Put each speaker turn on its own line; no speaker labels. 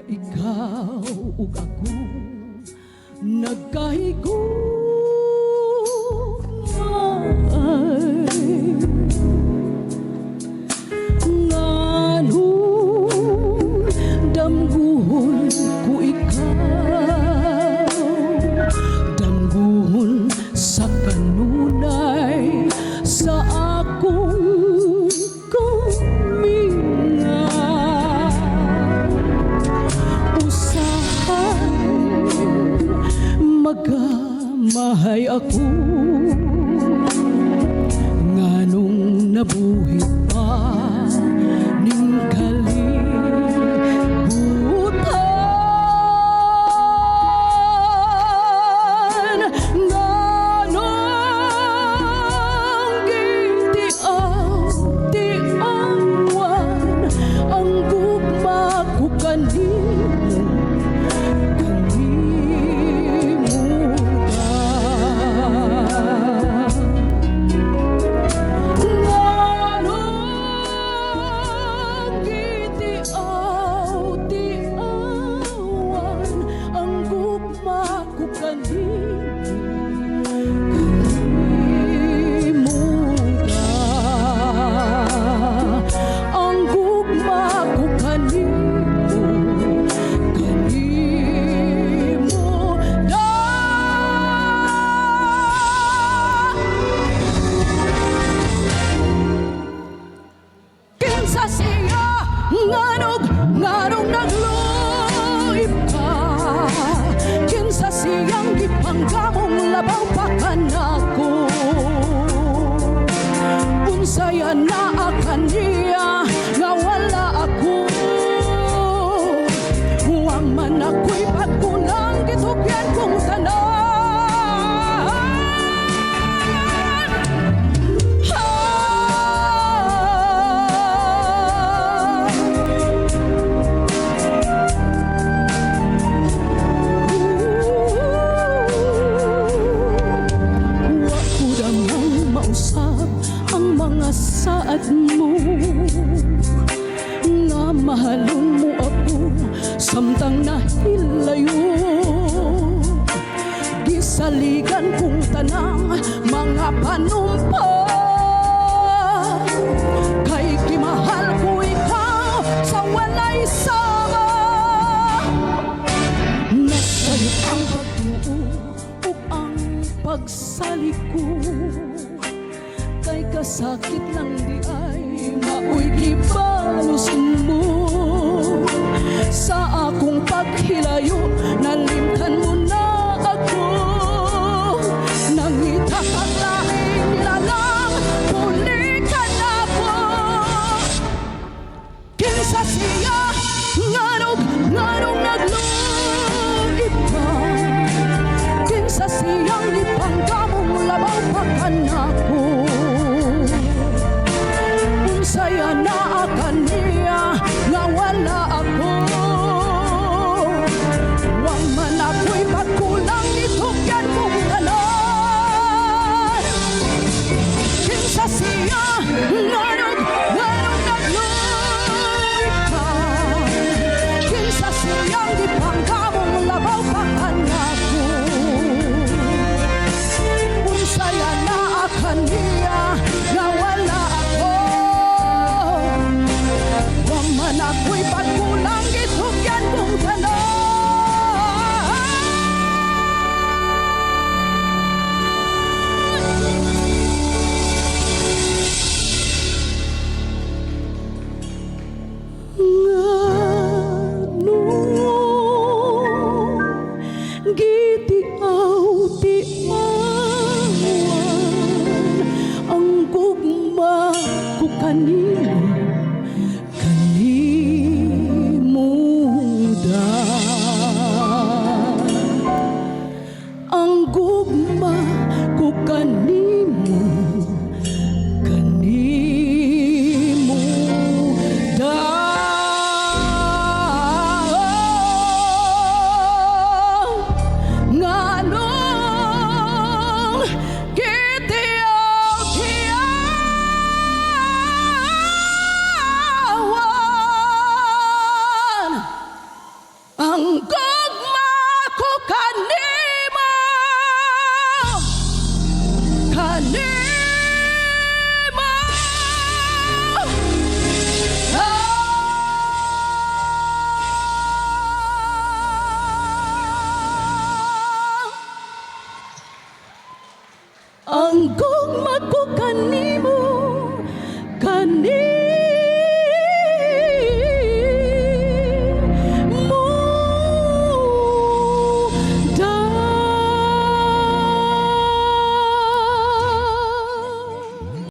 ikaw ug ako nagkahigugmay. Nganong damguhon ko ikaw, damguhon sa kanunay sa akong kaminga. Usahay magamahay ako, nganong nabuhi pa ning kalibutan. Nganong gintiaw-tiawan ang gugma ko kanimo, nganong nagluib ka, kinsa siyang gipanggamong labaw pa kanako. Unsaya na kaniya nga wala ako, wa man ako'y pagkulang gitugyan kong tanan. Saad mo nga mahalon mo ako, samtang nahilayo. Gisaligan kong tanang mga panumpa, kay kimahal ko ikaw sa walay sama. Nasayot ang pagtuo o ang pagsaliko, kay kasakit lang di ay maoy gibalos mo. Sa akong paghilayo nalimtan mo na ako, nangita kang lahing lalang pulikan ako. Kinsa siya nganong nagluib ka, kinsa siyang gipanggamong labaw pa kanako. Saya na kaniya nga wala ako, wang man ako'y pagkulang itugyan kong tanan. Kinsa siya nganong nagluib ka, kinsa siyang gipanggamong labaw pa kanako. Unsaya na kaniya nga wala ako, man ako'y